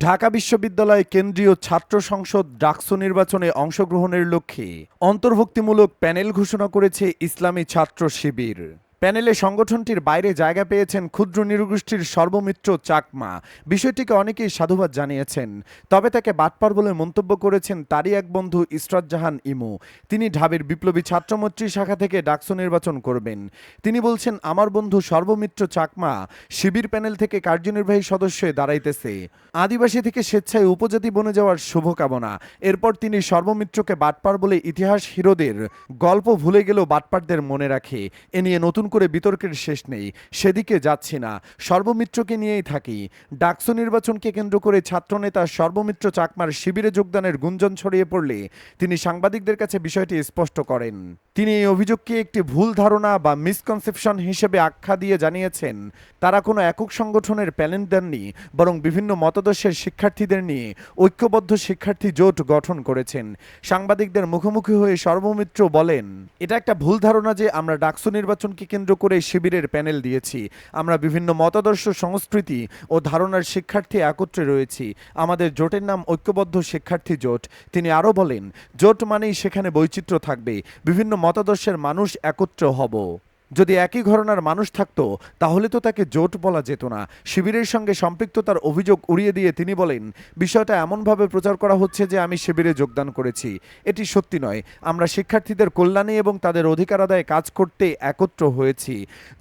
ঢাকা বিশ্ববিদ্যালয় কেন্দ্রীয় ছাত্র সংসদ ডাকসু নির্বাচনে অংশগ্রহণের লক্ষ্যে অন্তর্ভুক্তিমূলক প্যানেল ঘোষণা করেছে ইসলামী ছাত্র শিবির। প্যানেলে সংগঠনটির বাইরে জায়গা পেয়েছেন ক্ষুদ্র নৃগোষ্ঠীর সর্বমিত্র চাকমা। বিষয়টিকে অনেকেই সাধুবাদ জানিয়েছেন, তবে তাকে বাটপার বলে মন্তব্য করেছেন তারই এক বন্ধু ইসরাত জাহান ইমু। তিনি ঢাবির বিপ্লবী ছাত্রমৈত্রী শাখা থেকে ডাকসু নির্বাচন করবেন। তিনি বলছেন, আমার বন্ধু সর্বমিত্র চাকমা শিবির প্যানেল থেকে কার্যনির্বাহী সদস্য হয়ে দাঁড়াইতেছে। আদিবাসী থেকে স্বেচ্ছায় উপজাতি বনে যাওয়ার শুভকামনা। এরপর তিনি সর্বমিত্রকে বাটপার বলে ইতিহাস হিরোদের গল্প ভুলে গেলেও বাটপারদের মনে রাখে। এ নিয়ে নতুন করে বিতর্কের শেষ নেই, সেদিকে যাচ্ছি না, সর্বমিত্রকে নিয়েই থাকি। ডাকসু নির্বাচনকে কেন্দ্র করে ছাত্রনেতা সর্বমিত্র চাকমার শিবিরে যোগদানের গুঞ্জন ছড়িয়ে পড়লে তিনি সাংবাদিকদের কাছে বিষয়টি স্পষ্ট করেন। তিনি এই অভিযোগকে একটি ভুল ধারণা বা মিসকনসেপশন হিসেবে আখ্যা দিয়ে জানিয়েছেন, তারা কোনো একক সংগঠনের প্যানেল দেননি, বরং বিভিন্ন মতাদর্শের শিক্ষার্থীদের নিয়ে ঐক্যবদ্ধ শিক্ষার্থী জোট গঠন করেছেন। সাংবাদিকদের মুখোমুখি হয়ে সর্বমিত্র বলেন, এটা একটা ভুল ধারণা যে আমরা ডাকসু নির্বাচনকে কেন্দ্র করে শিবিরের প্যানেল দিয়েছি। আমরা বিভিন্ন মতাদর্শ, সংস্কৃতি ও ধারণার শিক্ষার্থী একত্রে রয়েছি। আমাদের জোটের নাম ঐক্যবদ্ধ শিক্ষার্থী জোট। তিনি আরও বলেন, জোট মানেই সেখানে বৈচিত্র্য থাকবে, বিভিন্ন মতাদর্শের মানুষ একত্র হব। যদি একই ঘরানার মানুষ থাকতো তাহলে তো তাকে জোট বলা যেত না। শিবিরের সঙ্গে সম্পৃক্ততার অভিযোগ উড়িয়ে দিয়ে তিনি বলেন, বিষয়টা এমনভাবে প্রচার করা হচ্ছে যে আমি শিবিরে যোগদান করেছি। এটি সত্যি নয়। আমরা শিক্ষার্থীদের কল্যাণে এবং তাদের অধিকার আদায়ে কাজ করতে একত্র হয়েছি।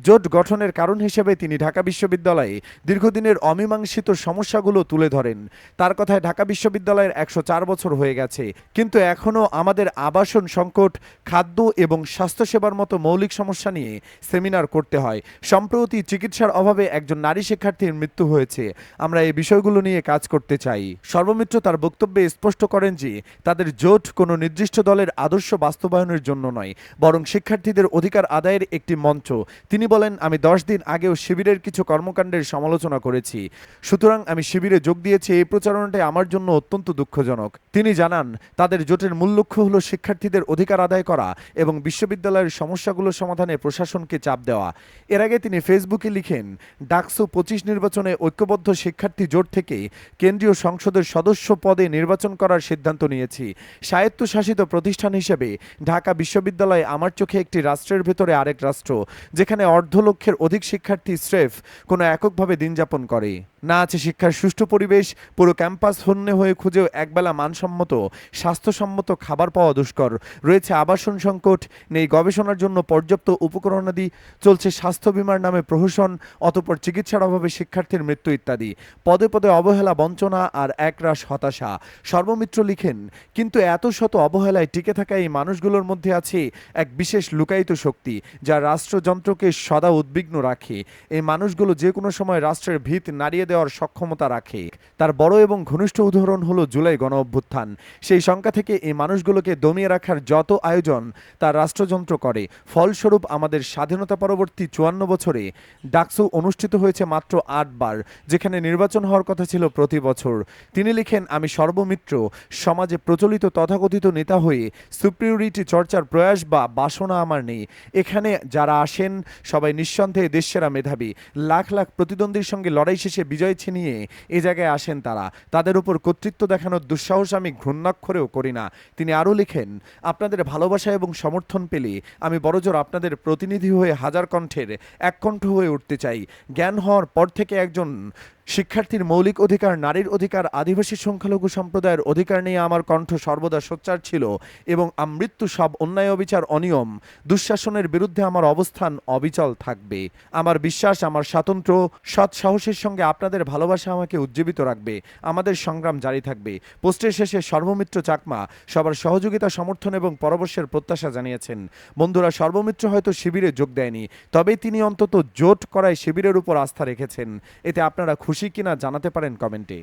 জোট গঠনের কারণ হিসেবে তিনি ঢাকা বিশ্ববিদ্যালয়ে দীর্ঘদিনের অমীমাংসিত সমস্যাগুলো তুলে ধরেন। তার কথায়, ঢাকা বিশ্ববিদ্যালয়ের 104 বছর হয়ে গেছে, কিন্তু এখনও আমাদের আবাসন সংকট, খাদ্য এবং স্বাস্থ্যসেবার মতো মৌলিক সমস্যা নিয়ে সেমিনার করতে হয়। সম্প্রতি চিকিৎসার অভাবে একজন নারী শিক্ষার্থীর মৃত্যু হয়েছে। আমরা এই বিষয়গুলো নিয়ে কাজ করতে চাই। সর্বমিত্র তার বক্তব্যে স্পষ্ট করেন যে তাদের জোট কোনো নির্দিষ্ট দলের আদর্শ বাস্তবায়নের জন্য নয়, বরং শিক্ষার্থীদের অধিকার আদায়ের একটি মঞ্চ। তিনি বলেন, আমি 10 দিন আগেও শিবিরের কিছু কর্মকাণ্ডের সমালোচনা করেছি। সুতরাং আমি শিবিরে যোগ দিয়েছি, এই প্রচারণাটি আমার জন্য অত্যন্ত দুঃখজনক। তিনি জানান, তাদের জোটের মূল লক্ষ্য হল শিক্ষার্থীদের অধিকার আদায় করা এবং বিশ্ববিদ্যালয়ের সমস্যাগুলো সমাধানে প্রশাসনকে চাপ দেওয়া। এর আগে তিনি ফেসবুকে লিখেন, ডাকসু 25 নির্বাচনে ঐক্যবদ্ধ শিক্ষার্থী জোট থেকে কেন্দ্রীয় সংসদের সদস্য পদে নির্বাচন করার সিদ্ধান্ত নিয়েছি। স্বায়ত্তশাসিত প্রতিষ্ঠান হিসেবে ঢাকা বিশ্ববিদ্যালয় আমার চোখে একটি রাষ্ট্রের ভেতরে আরেক রাষ্ট্র, যেখানে অর্ধ লক্ষের অধিক শিক্ষার্থী স্রেফ কোনো এককভাবে দিন যাপন করে। না আছে শিক্ষার সুষ্ঠু পরিবেশ, পুরো ক্যাম্পাস হন্যে হয়ে খুঁজেও একবেলা মানসম্মত স্বাস্থ্যসম্মত খাবার পাওয়া দুষ্কর, রয়েছে আবাসন সংকট, নেই গবেষণার জন্য পর্যাপ্ত উপকরণাদি, চলছে স্বাস্থ্য বিমার নামে প্রহসন, অতঃপর চিকিৎসার অভাবে শিক্ষার্থীর মৃত্যু ইত্যাদি। পদে পদে অবহেলা, বঞ্চনা আর একরাশ হতাশা। সর্বমিত্র লিখেন, কিন্তু এত শত অবহেলায় টিকে থাকা এই মানুষগুলোর মধ্যে আছে এক বিশেষ লুকায়িত শক্তি, যা রাষ্ট্রযন্ত্রকে সদা উদ্বিগ্ন রাখে। এই মানুষগুলো যে কোনো সময় রাষ্ট্রের ভিত নাড়িয়ে দেওয়ার সক্ষমতা রাখে। তার বড় এবং ঘনিষ্ঠ উদাহরণ হলো জুলাই গণ অভ্যুত্থান। সেই সংখ্যা থেকে এই মানুষগুলোকে দমিয়ে রাখার যত আয়োজন তা রাষ্ট্রযন্ত্র করে। ফলস্বরূপ আমাদের স্বাধীনতা পরবর্তী 54 বছরে ডাকসু অনুষ্ঠিত হয়েছে মাত্র 8 বার, যেখানে নির্বাচন হওয়ার কথা ছিল প্রতি বছর। তিনি লিখেন, আমি সর্বমিত্র সমাজে প্রচলিত তথাকথিত নেতা হয়ে সুপিরিয়রিটি চর্চার প্রয়াস বা বাসনা আমার নেই। এখানে যারা আসেন সবাই নিঃসন্দেহে দেশসেরা মেধাবী। লাখ লাখ প্রতিদ্বন্দ্বীর সঙ্গে লড়াই শেষে বিজয় ছিনিয়ে এ জায়গায় আসেন তারা। তাদের উপর কর্তৃত্ব দেখানোর দুঃসাহস আমি ঘূর্ণাক্ষরেও করি না। তিনি আরও লিখেন, আপনাদের ভালোবাসা এবং সমর্থন পেলে আমি বড়জোর আপনাদের প্রতিনিধি হয়ে হাজার কণ্ঠের এক কণ্ঠ হয়ে উঠতে চাই। জ্ঞান হওয়ার পর থেকে একজন শিক্ষার্থীর মৌলিক অধিকার, নারীর অধিকার, আদিবাসী সংখ্যালঘু সম্প্রদায়ের অধিকার নিয়ে আমার কণ্ঠ সর্বদা সোচ্চার ছিল এবং আমৃত্যু সব অন্যায়, অবিচার, অনিয়ম, দুঃশাসনের বিরুদ্ধে আমার অবস্থান অবিচল থাকবে। আমার বিশ্বাস, আমার স্বাতন্ত্র্য, সৎ সাহসের সঙ্গে আপনাদের ভালোবাসা আমাকে উজ্জীবিত রাখবে। আমাদের সংগ্রাম জারি থাকবে। পোস্টের শেষে সর্বমিত্র চাকমা সবার সহযোগিতা, সমর্থন এবং পরামর্শের প্রত্যাশা জানিয়েছেন। বন্ধুরা, সর্বমিত্র হয়তো শিবিরে যোগ দেয়নি, তবে তিনি অন্তত জোট করায় শিবিরের উপর আস্থা রেখেছেন। এতে আপনারা খুশি কিনা জানাতে পারেন কমেন্টে।